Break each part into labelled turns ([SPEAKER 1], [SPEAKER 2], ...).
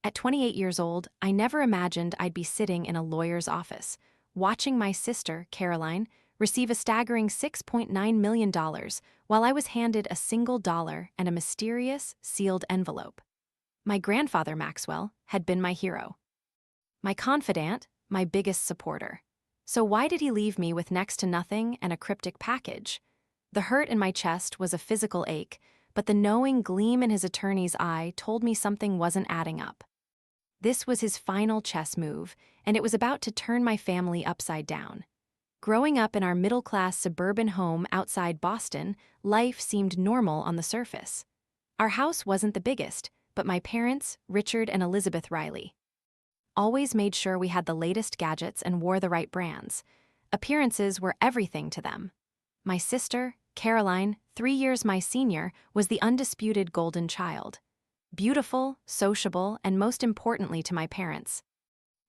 [SPEAKER 1] At 28 years old, I never imagined I'd be sitting in a lawyer's office, watching my sister, Caroline, receive a staggering $6.9 million while I was handed a single dollar and a mysterious, sealed envelope. My grandfather, Maxwell, had been my hero. My confidant, my biggest supporter. So why did he leave me with next to nothing and a cryptic package? The hurt in my chest was a physical ache, but the knowing gleam in his attorney's eye told me something wasn't adding up. This was his final chess move, and it was about to turn my family upside down. Growing up in our middle-class suburban home outside Boston, life seemed normal on the surface. Our house wasn't the biggest, but my parents, Richard and Elizabeth Riley, always made sure we had the latest gadgets and wore the right brands. Appearances were everything to them. My sister, Caroline, 3 years my senior, was the undisputed golden child. Beautiful, sociable, and most importantly to my parents,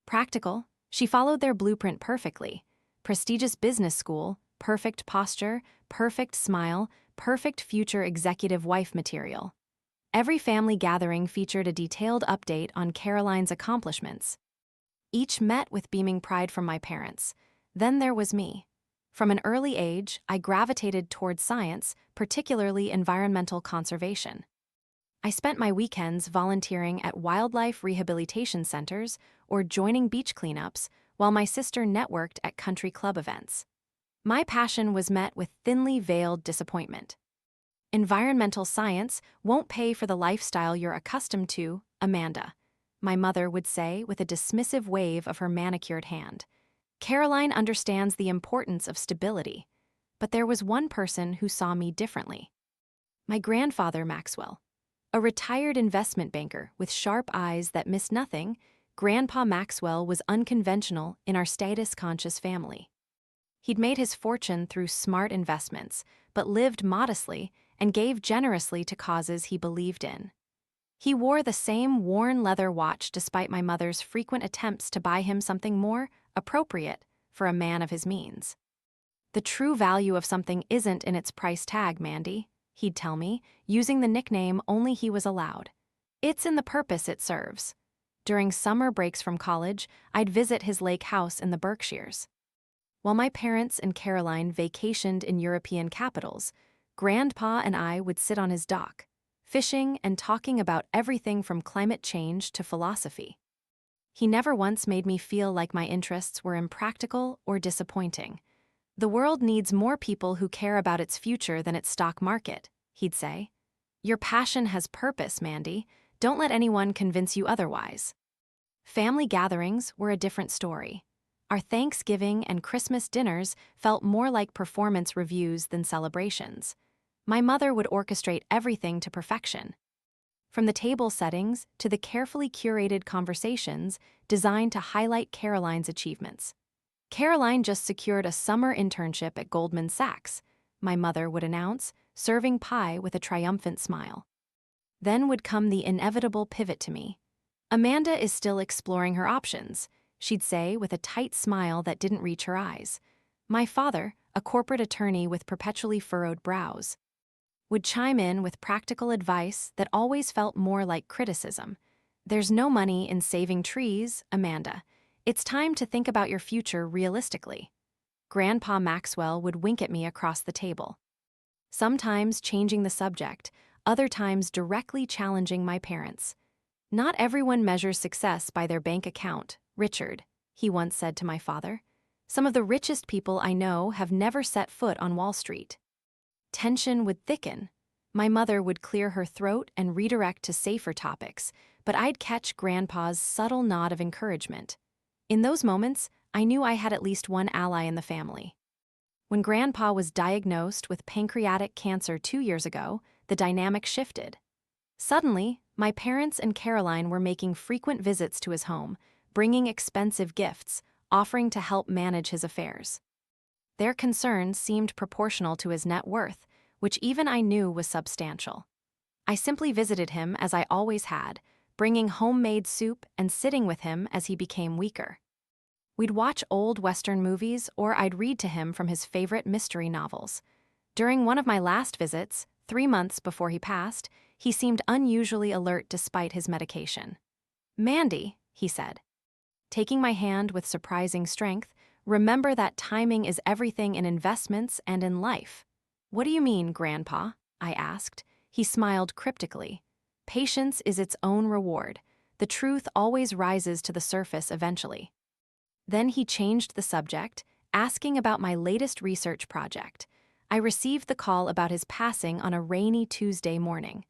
[SPEAKER 1] practical. She followed their blueprint perfectly. Prestigious business school, perfect posture, perfect smile, perfect future executive wife material. Every family gathering featured a detailed update on Caroline's accomplishments. Each met with beaming pride from my parents. Then there was me. From an early age, I gravitated toward science, particularly environmental conservation. I spent my weekends volunteering at wildlife rehabilitation centers or joining beach cleanups, while my sister networked at country club events. My passion was met with thinly veiled disappointment. Environmental science won't pay for the lifestyle you're accustomed to, Amanda, my mother would say with a dismissive wave of her manicured hand. Caroline understands the importance of stability, but there was one person who saw me differently. My grandfather, Maxwell. A retired investment banker with sharp eyes that missed nothing, Grandpa Maxwell was unconventional in our status-conscious family. He'd made his fortune through smart investments, but lived modestly and gave generously to causes he believed in. He wore the same worn leather watch despite my mother's frequent attempts to buy him something more appropriate for a man of his means. The true value of something isn't in its price tag, Mandy, he'd tell me, using the nickname only he was allowed. It's in the purpose it serves. During summer breaks from college, I'd visit his lake house in the Berkshires. While my parents and Caroline vacationed in European capitals, Grandpa and I would sit on his dock, fishing and talking about everything from climate change to philosophy. He never once made me feel like my interests were impractical or disappointing. The world needs more people who care about its future than its stock market, he'd say. Your passion has purpose, Mandy. Don't let anyone convince you otherwise. Family gatherings were a different story. Our Thanksgiving and Christmas dinners felt more like performance reviews than celebrations. My mother would orchestrate everything to perfection. From the table settings to the carefully curated conversations designed to highlight Caroline's achievements. Caroline just secured a summer internship at Goldman Sachs, my mother would announce, serving pie with a triumphant smile. Then would come the inevitable pivot to me. Amanda is still exploring her options, she'd say with a tight smile that didn't reach her eyes. My father, a corporate attorney with perpetually furrowed brows, would chime in with practical advice that always felt more like criticism. There's no money in saving trees, Amanda. It's time to think about your future realistically. Grandpa Maxwell would wink at me across the table, sometimes changing the subject, other times directly challenging my parents. Not everyone measures success by their bank account, Richard, he once said to my father. Some of the richest people I know have never set foot on Wall Street. Tension would thicken. My mother would clear her throat and redirect to safer topics, but I'd catch Grandpa's subtle nod of encouragement. In those moments, I knew I had at least one ally in the family. When Grandpa was diagnosed with pancreatic cancer 2 years ago, the dynamic shifted. Suddenly, my parents and Caroline were making frequent visits to his home, bringing expensive gifts, offering to help manage his affairs. Their concerns seemed proportional to his net worth, which even I knew was substantial. I simply visited him as I always had, bringing homemade soup and sitting with him as he became weaker. We'd watch old Western movies, or I'd read to him from his favorite mystery novels. During one of my last visits, 3 months before he passed, he seemed unusually alert despite his medication. "Mandy," he said, taking my hand with surprising strength, "remember that timing is everything in investments and in life." "What do you mean, Grandpa?" I asked. He smiled cryptically. "Patience is its own reward. The truth always rises to the surface eventually." Then he changed the subject, asking about my latest research project. I received the call about his passing on a rainy Tuesday morning.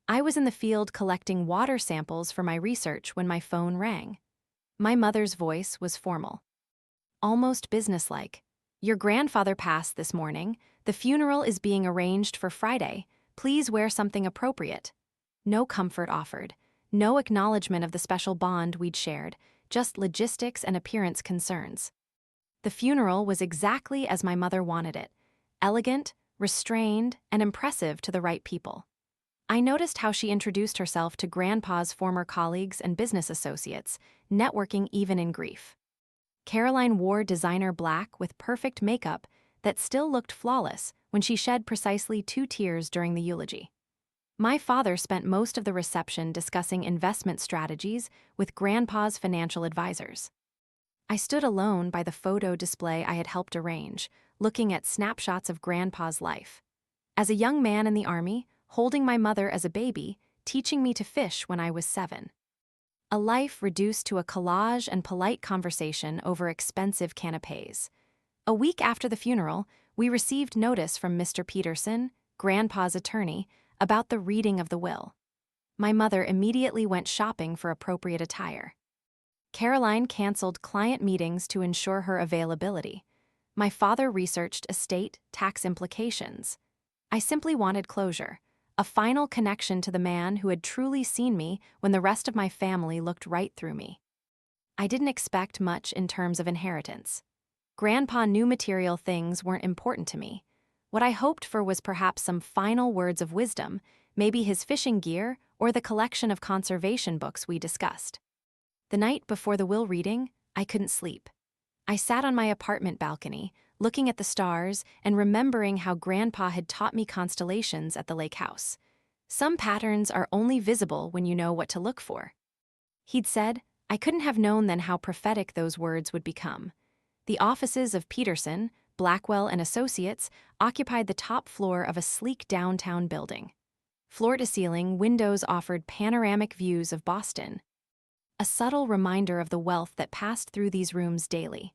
[SPEAKER 1] I was in the field collecting water samples for my research when my phone rang. My mother's voice was formal, almost businesslike. "Your grandfather passed this morning. The funeral is being arranged for Friday. Please wear something appropriate." No comfort offered. No acknowledgement of the special bond we'd shared, just logistics and appearance concerns. The funeral was exactly as my mother wanted it: elegant, restrained, and impressive to the right people. I noticed how she introduced herself to Grandpa's former colleagues and business associates, networking even in grief. Caroline wore designer black with perfect makeup that still looked flawless when she shed precisely 2 tears during the eulogy. My father spent most of the reception discussing investment strategies with Grandpa's financial advisors. I stood alone by the photo display I had helped arrange, looking at snapshots of Grandpa's life. As a young man in the Army, holding my mother as a baby, teaching me to fish when I was 7. A life reduced to a collage and polite conversation over expensive canapés. A week after the funeral, we received notice from Mr. Peterson, Grandpa's attorney, about the reading of the will. My mother immediately went shopping for appropriate attire. Caroline canceled client meetings to ensure her availability. My father researched estate tax implications. I simply wanted closure, a final connection to the man who had truly seen me when the rest of my family looked right through me. I didn't expect much in terms of inheritance. Grandpa knew material things weren't important to me. What I hoped for was perhaps some final words of wisdom, maybe his fishing gear or the collection of conservation books we discussed. The night before the will reading, I couldn't sleep. I sat on my apartment balcony, looking at the stars and remembering how Grandpa had taught me constellations at the lake house. Some patterns are only visible when you know what to look for. He'd said, I couldn't have known then how prophetic those words would become. The offices of Peterson, Blackwell and Associates occupied the top floor of a sleek downtown building. Floor-to-ceiling windows offered panoramic views of Boston, a subtle reminder of the wealth that passed through these rooms daily.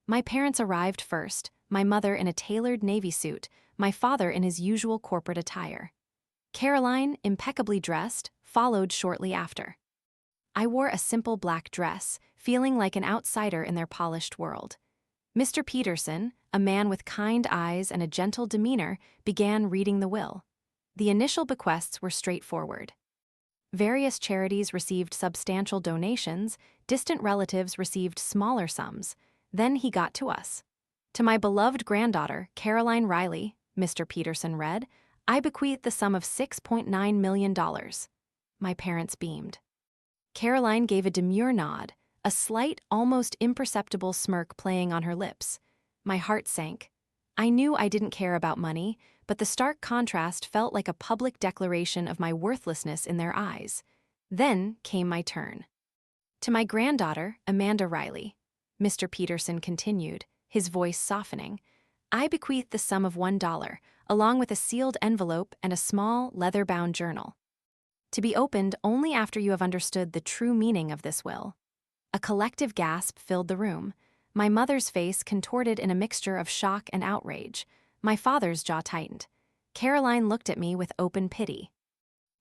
[SPEAKER 1] My parents arrived first, my mother in a tailored navy suit, my father in his usual corporate attire. Caroline, impeccably dressed, followed shortly after. I wore a simple black dress, feeling like an outsider in their polished world. Mr. Peterson, a man with kind eyes and a gentle demeanor, began reading the will. The initial bequests were straightforward. Various charities received substantial donations, distant relatives received smaller sums. Then he got to us. To my beloved granddaughter, Caroline Riley, Mr. Peterson read, I bequeath the sum of $6.9 million. My parents beamed. Caroline gave a demure nod, a slight, almost imperceptible smirk playing on her lips. My heart sank. I knew I didn't care about money, but the stark contrast felt like a public declaration of my worthlessness in their eyes. Then came my turn. To my granddaughter, Amanda Riley, Mr. Peterson continued, his voice softening, I bequeath the sum of $1, along with a sealed envelope and a small, leather-bound journal. To be opened only after you have understood the true meaning of this will. A collective gasp filled the room. My mother's face contorted in a mixture of shock and outrage. My father's jaw tightened. Caroline looked at me with open pity,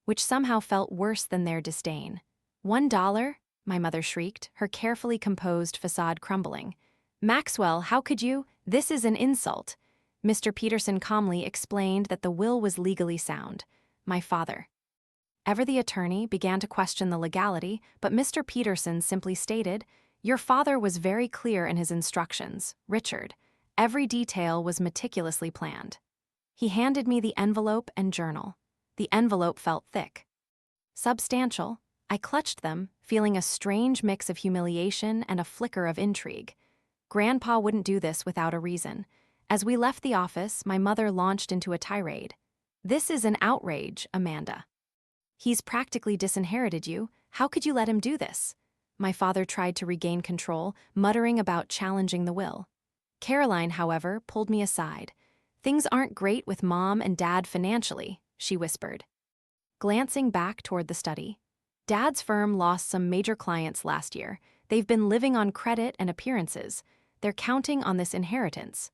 [SPEAKER 1] which somehow felt worse than their disdain. $1? My mother shrieked, her carefully composed facade crumbling. Maxwell, how could you? This is an insult. Mr. Peterson calmly explained that the will was legally sound. My father, ever the attorney, began to question the legality, but Mr. Peterson simply stated, Your father was very clear in his instructions, Richard. Every detail was meticulously planned. He handed me the envelope and journal. The envelope felt thick, substantial. I clutched them, feeling a strange mix of humiliation and a flicker of intrigue. Grandpa wouldn't do this without a reason. As we left the office, my mother launched into a tirade. This is an outrage, Amanda. He's practically disinherited you. How could you let him do this? My father tried to regain control, muttering about challenging the will. Caroline, however, pulled me aside. Things aren't great with Mom and Dad financially, she whispered. Glancing back toward the study. Dad's firm lost some major clients last year. They've been living on credit and appearances. They're counting on this inheritance.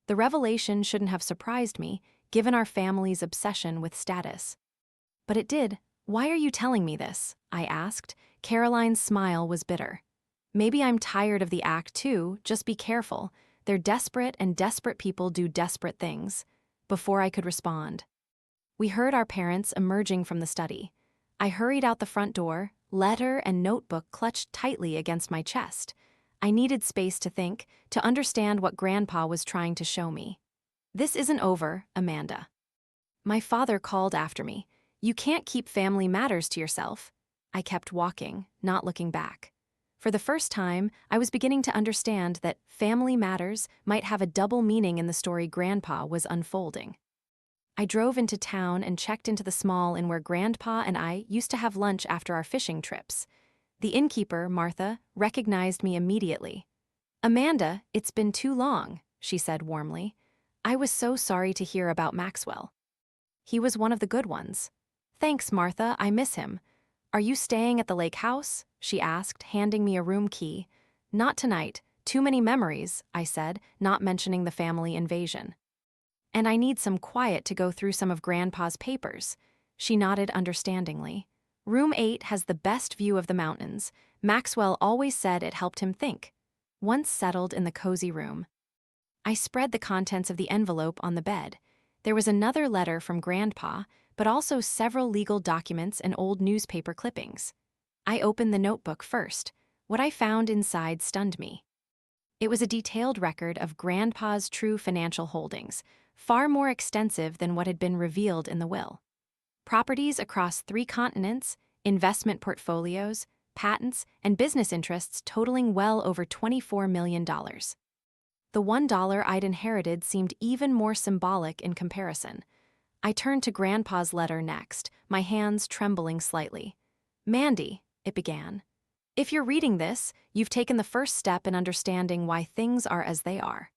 [SPEAKER 1] The revelation shouldn't have surprised me, given our family's obsession with status. But it did. Why are you telling me this? I asked. Caroline's smile was bitter. Maybe I'm tired of the act too, just be careful. They're desperate and desperate people do desperate things. Before I could respond. We heard our parents emerging from the study. I hurried out the front door, letter and notebook clutched tightly against my chest. I needed space to think, to understand what Grandpa was trying to show me. This isn't over, Amanda. My father called after me. You can't keep family matters to yourself. I kept walking, not looking back. For the first time, I was beginning to understand that family matters might have a double meaning in the story Grandpa was unfolding. I drove into town and checked into the small inn where Grandpa and I used to have lunch after our fishing trips. The innkeeper, Martha, recognized me immediately. Amanda, it's been too long, she said warmly. I was so sorry to hear about Maxwell. He was one of the good ones. Thanks, Martha, I miss him. Are you staying at the lake house? She asked, handing me a room key. Not tonight. Too many memories, I said, not mentioning the family invasion. And I need some quiet to go through some of Grandpa's papers. She nodded understandingly. Room 8 has the best view of the mountains. Maxwell always said it helped him think. Once settled in the cozy room, I spread the contents of the envelope on the bed. There was another letter from Grandpa, but also several legal documents and old newspaper clippings. I opened the notebook first. What I found inside stunned me. It was a detailed record of Grandpa's true financial holdings, far more extensive than what had been revealed in the will. Properties across 3 continents, investment portfolios, patents, and business interests totaling well over $24 million. The $1 I'd inherited seemed even more symbolic in comparison. I turned to Grandpa's letter next, my hands trembling slightly. Mandy, it began. If you're reading this, you've taken the first step in understanding why things are as they are.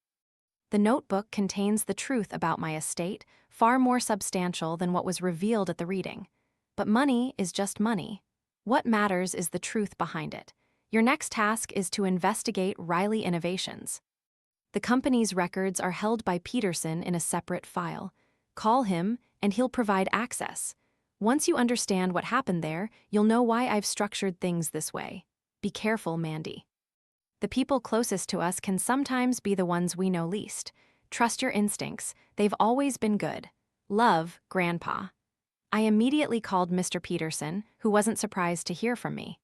[SPEAKER 1] The notebook contains the truth about my estate, far more substantial than what was revealed at the reading. But money is just money. What matters is the truth behind it. Your next task is to investigate Riley Innovations. The company's records are held by Peterson in a separate file. Call him, and he'll provide access. Once you understand what happened there, you'll know why I've structured things this way. Be careful, Mandy. The people closest to us can sometimes be the ones we know least. Trust your instincts. They've always been good. Love, Grandpa. I immediately called Mr. Peterson, who wasn't surprised to hear from me.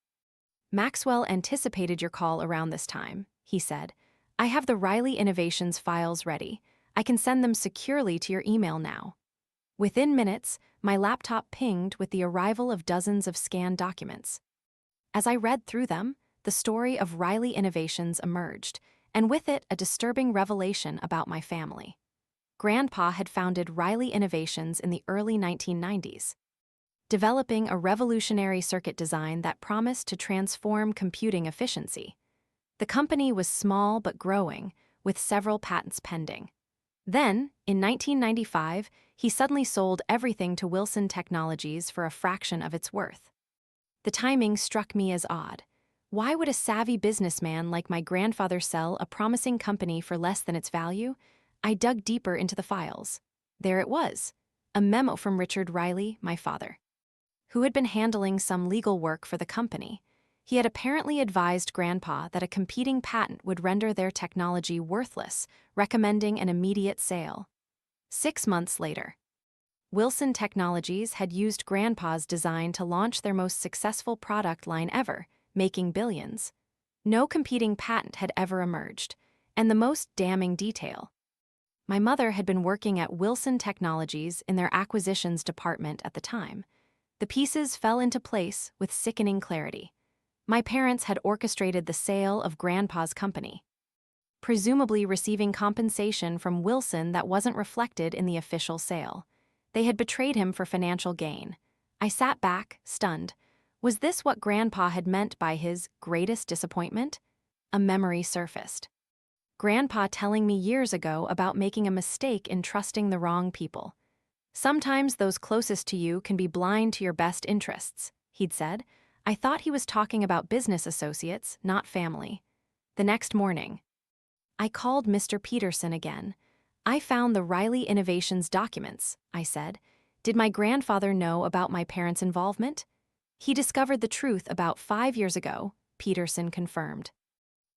[SPEAKER 1] Maxwell anticipated your call around this time, he said. I have the Riley Innovations files ready. I can send them securely to your email now. Within minutes, my laptop pinged with the arrival of dozens of scanned documents. As I read through them, the story of Riley Innovations emerged, and with it a disturbing revelation about my family. Grandpa had founded Riley Innovations in the early 1990s, developing a revolutionary circuit design that promised to transform computing efficiency. The company was small but growing, with several patents pending. Then, in 1995, he suddenly sold everything to Wilson Technologies for a fraction of its worth. The timing struck me as odd. Why would a savvy businessman like my grandfather sell a promising company for less than its value? I dug deeper into the files. There it was, a memo from Richard Riley, my father, who had been handling some legal work for the company. He had apparently advised Grandpa that a competing patent would render their technology worthless, recommending an immediate sale. 6 months later, Wilson Technologies had used Grandpa's design to launch their most successful product line ever, making billions. No competing patent had ever emerged, and the most damning detail. My mother had been working at Wilson Technologies in their acquisitions department at the time. The pieces fell into place with sickening clarity. My parents had orchestrated the sale of Grandpa's company, presumably receiving compensation from Wilson that wasn't reflected in the official sale. They had betrayed him for financial gain. I sat back, stunned. Was this what Grandpa had meant by his greatest disappointment? A memory surfaced. Grandpa telling me years ago about making a mistake in trusting the wrong people. Sometimes those closest to you can be blind to your best interests, he'd said. I thought he was talking about business associates, not family. The next morning, I called Mr. Peterson again. I found the Riley Innovations documents, I said. Did my grandfather know about my parents' involvement? He discovered the truth about 5 years ago, Peterson confirmed.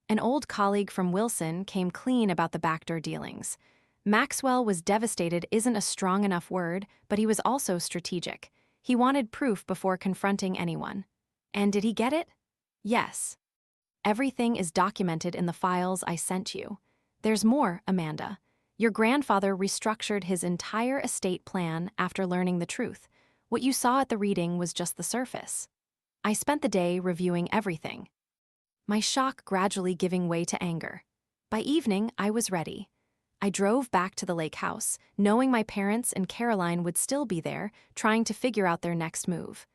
[SPEAKER 1] An old colleague from Wilson came clean about the backdoor dealings. Maxwell was devastated isn't a strong enough word, but he was also strategic. He wanted proof before confronting anyone. And did he get it? Yes. Everything is documented in the files I sent you. There's more, Amanda. Your grandfather restructured his entire estate plan after learning the truth. What you saw at the reading was just the surface. I spent the day reviewing everything, my shock gradually giving way to anger. By evening, I was ready. I drove back to the lake house, knowing my parents and Caroline would still be there, trying to figure out their next move.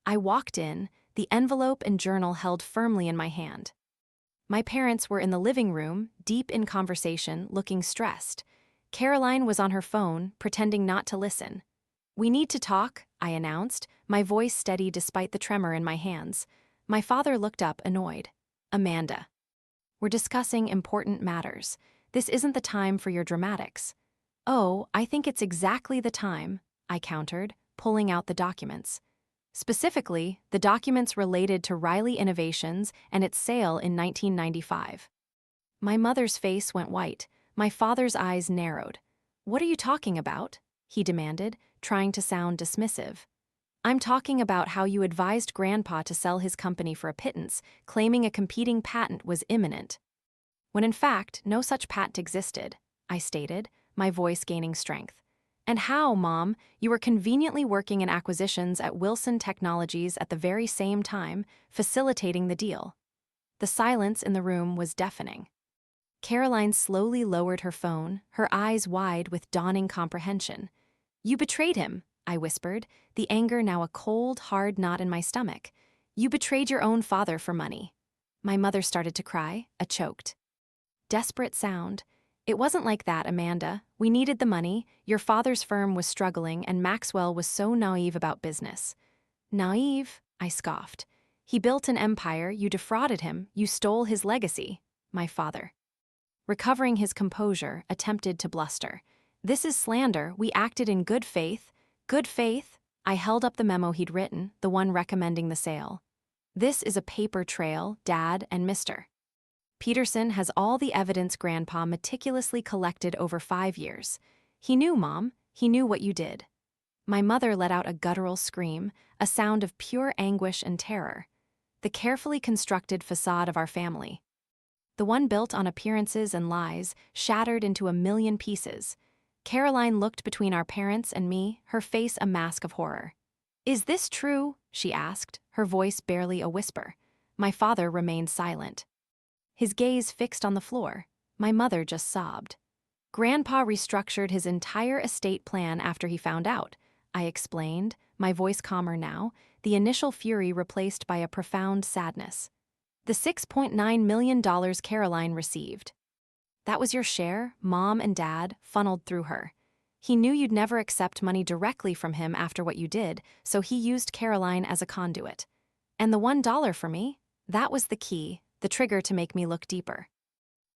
[SPEAKER 1] I walked in, the envelope and journal held firmly in my hand. My parents were in the living room, deep in conversation, looking stressed. Caroline was on her phone, pretending not to listen. We need to talk, I announced, my voice steady despite the tremor in my hands. My father looked up, annoyed. Amanda. We're discussing important matters. This isn't the time for your dramatics. Oh, I think it's exactly the time, I countered, pulling out the documents. Specifically, the documents related to Riley Innovations and its sale in 1995. My mother's face went white, my father's eyes narrowed. What are you talking about? He demanded, trying to sound dismissive. I'm talking about how you advised Grandpa to sell his company for a pittance, claiming a competing patent was imminent. When in fact, no such patent existed, I stated, my voice gaining strength. And how, Mom, you were conveniently working in acquisitions at Wilson Technologies at the very same time, facilitating the deal. The silence in the room was deafening. Caroline slowly lowered her phone, her eyes wide with dawning comprehension. You betrayed him, I whispered, the anger now a cold, hard knot in my stomach. You betrayed your own father for money. My mother started to cry, a choked, desperate sound. It wasn't like that, Amanda. We needed the money, your father's firm was struggling, and Maxwell was so naive about business. Naive? I scoffed. He built an empire, you defrauded him, you stole his legacy. My father, recovering his composure, attempted to bluster. This is slander, we acted in good faith. Good faith? I held up the memo he'd written, the one recommending the sale. This is a paper trail, Dad and Mr. Peterson has all the evidence Grandpa meticulously collected over 5 years. He knew, Mom. He knew what you did. My mother let out a guttural scream, a sound of pure anguish and terror. The carefully constructed facade of our family, the one built on appearances and lies, shattered into a million pieces. Caroline looked between our parents and me, her face a mask of horror. Is this true? She asked, her voice barely a whisper. My father remained silent, his gaze fixed on the floor. My mother just sobbed. Grandpa restructured his entire estate plan after he found out, I explained, my voice calmer now, the initial fury replaced by a profound sadness. The $6.9 million Caroline received. That was your share, Mom and Dad, funneled through her. He knew you'd never accept money directly from him after what you did, so he used Caroline as a conduit. And the $1 for me? That was the key, the trigger to make me look deeper.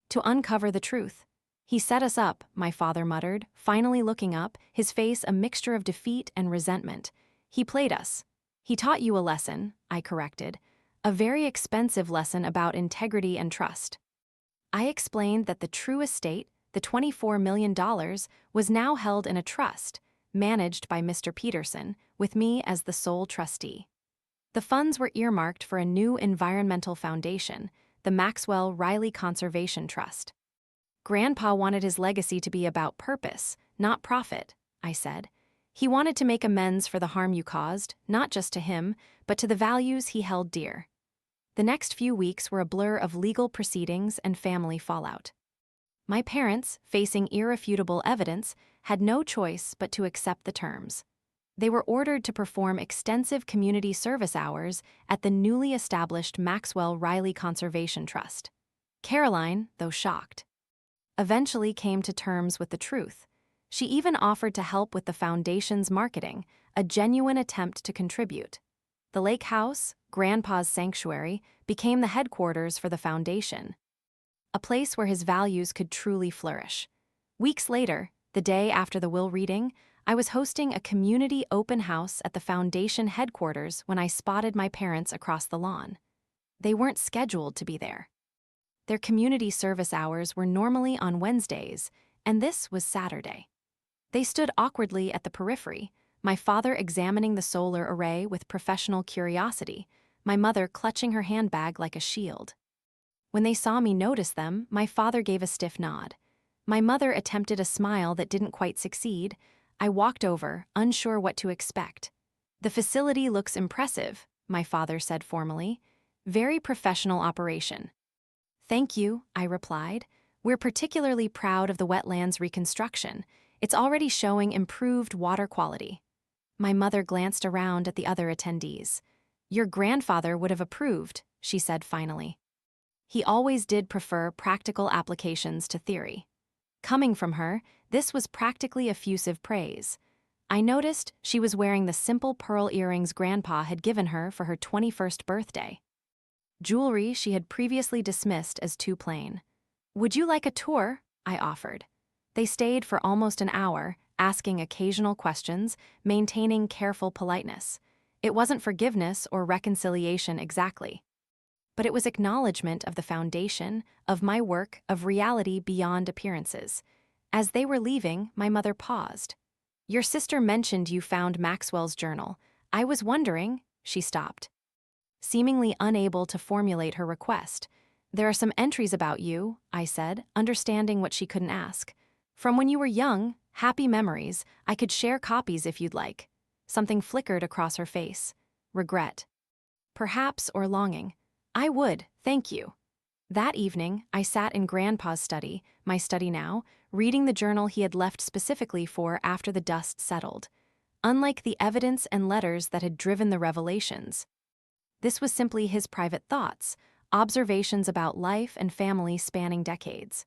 [SPEAKER 1] To uncover the truth. He set us up, my father muttered, finally looking up, his face a mixture of defeat and resentment. He played us. He taught you a lesson, I corrected. A very expensive lesson about integrity and trust. I explained that the true estate, the $24 million, was now held in a trust, managed by Mr. Peterson, with me as the sole trustee. The funds were earmarked for a new environmental foundation, the Maxwell Riley Conservation Trust. Grandpa wanted his legacy to be about purpose, not profit, I said. He wanted to make amends for the harm you caused, not just to him, but to the values he held dear. The next few weeks were a blur of legal proceedings and family fallout. My parents, facing irrefutable evidence, had no choice but to accept the terms. They were ordered to perform extensive community service hours at the newly established Maxwell Riley Conservation Trust. Caroline, though shocked, eventually came to terms with the truth. She even offered to help with the foundation's marketing, a genuine attempt to contribute. The lake house, Grandpa's sanctuary, became the headquarters for the foundation, a place where his values could truly flourish. Weeks later, the day after the will reading, I was hosting a community open house at the foundation headquarters when I spotted my parents across the lawn. They weren't scheduled to be there. Their community service hours were normally on Wednesdays, and this was Saturday. They stood awkwardly at the periphery, my father examining the solar array with professional curiosity, my mother clutching her handbag like a shield. When they saw me notice them, my father gave a stiff nod. My mother attempted a smile that didn't quite succeed. I walked over, unsure what to expect. "The facility looks impressive," my father said formally. "Very professional operation." "Thank you," I replied. "We're particularly proud of the wetlands reconstruction. It's already showing improved water quality." My mother glanced around at the other attendees. "Your grandfather would have approved," she said finally. He always did prefer practical applications to theory. Coming from her, this was practically effusive praise. I noticed she was wearing the simple pearl earrings Grandpa had given her for her 21st birthday. Jewelry she had previously dismissed as too plain. "Would you like a tour?" I offered. They stayed for almost an hour, asking occasional questions, maintaining careful politeness. It wasn't forgiveness or reconciliation exactly, but it was acknowledgement of the foundation, of my work, of reality beyond appearances. As they were leaving, my mother paused. "Your sister mentioned you found Maxwell's journal. I was wondering," she stopped, seemingly unable to formulate her request. "There are some entries about you," I said, understanding what she couldn't ask. "From when you were young, happy memories. I could share copies if you'd like." Something flickered across her face. Regret. Perhaps, or longing. "I would, thank you." That evening, I sat in Grandpa's study, my study now, reading the journal he had left specifically for after the dust settled. Unlike the evidence and letters that had driven the revelations, this was simply his private thoughts, observations about life and family spanning decades.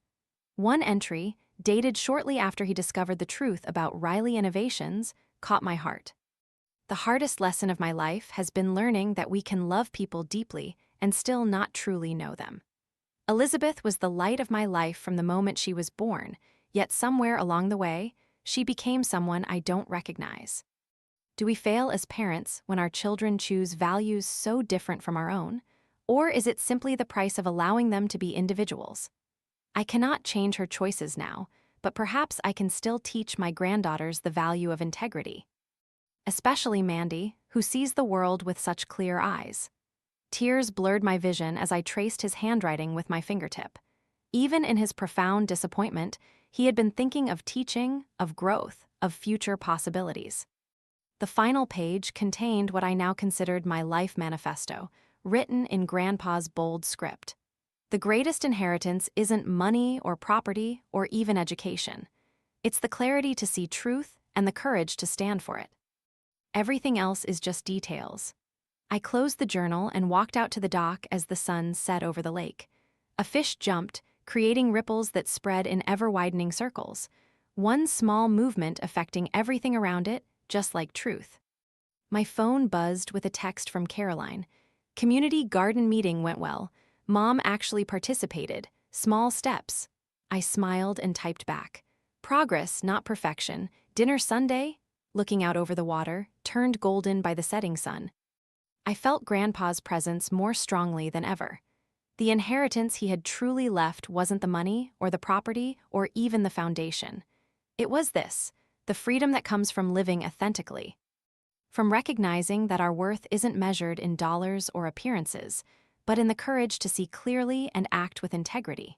[SPEAKER 1] One entry, dated shortly after he discovered the truth about Riley Innovations, caught my heart. "The hardest lesson of my life has been learning that we can love people deeply and still not truly know them. Elizabeth was the light of my life from the moment she was born, yet somewhere along the way, she became someone I don't recognize." Do we fail as parents when our children choose values so different from our own? Or is it simply the price of allowing them to be individuals? I cannot change her choices now, but perhaps I can still teach my granddaughters the value of integrity. Especially Mandy, who sees the world with such clear eyes. Tears blurred my vision as I traced his handwriting with my fingertip. Even in his profound disappointment, he had been thinking of teaching, of growth, of future possibilities. The final page contained what I now considered my life manifesto, written in Grandpa's bold script. The greatest inheritance isn't money or property or even education. It's the clarity to see truth and the courage to stand for it. Everything else is just details. I closed the journal and walked out to the dock as the sun set over the lake. A fish jumped, creating ripples that spread in ever-widening circles. One small movement affecting everything around it, just like truth. My phone buzzed with a text from Caroline. "Community garden meeting went well. Mom actually participated. Small steps." I smiled and typed back. "Progress, not perfection. Dinner Sunday?" Looking out over the water, turned golden by the setting sun. I felt Grandpa's presence more strongly than ever. The inheritance he had truly left wasn't the money or the property or even the foundation. It was this, the freedom that comes from living authentically. From recognizing that our worth isn't measured in dollars or appearances, but in the courage to see clearly and act with integrity.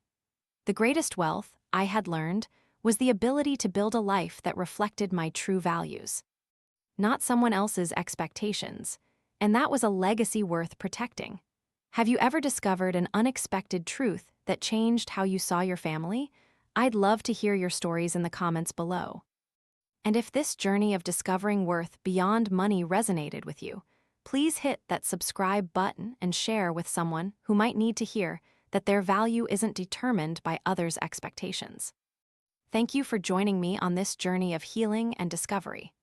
[SPEAKER 1] The greatest wealth, I had learned, was the ability to build a life that reflected my true values, not someone else's expectations, and that was a legacy worth protecting. Have you ever discovered an unexpected truth that changed how you saw your family? I'd love to hear your stories in the comments below. And if this journey of discovering worth beyond money resonated with you, please hit that subscribe button and share with someone who might need to hear that their value isn't determined by others' expectations. Thank you for joining me on this journey of healing and discovery.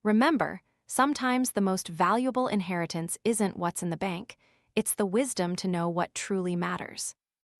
[SPEAKER 1] Remember, sometimes the most valuable inheritance isn't what's in the bank, it's the wisdom to know what truly matters.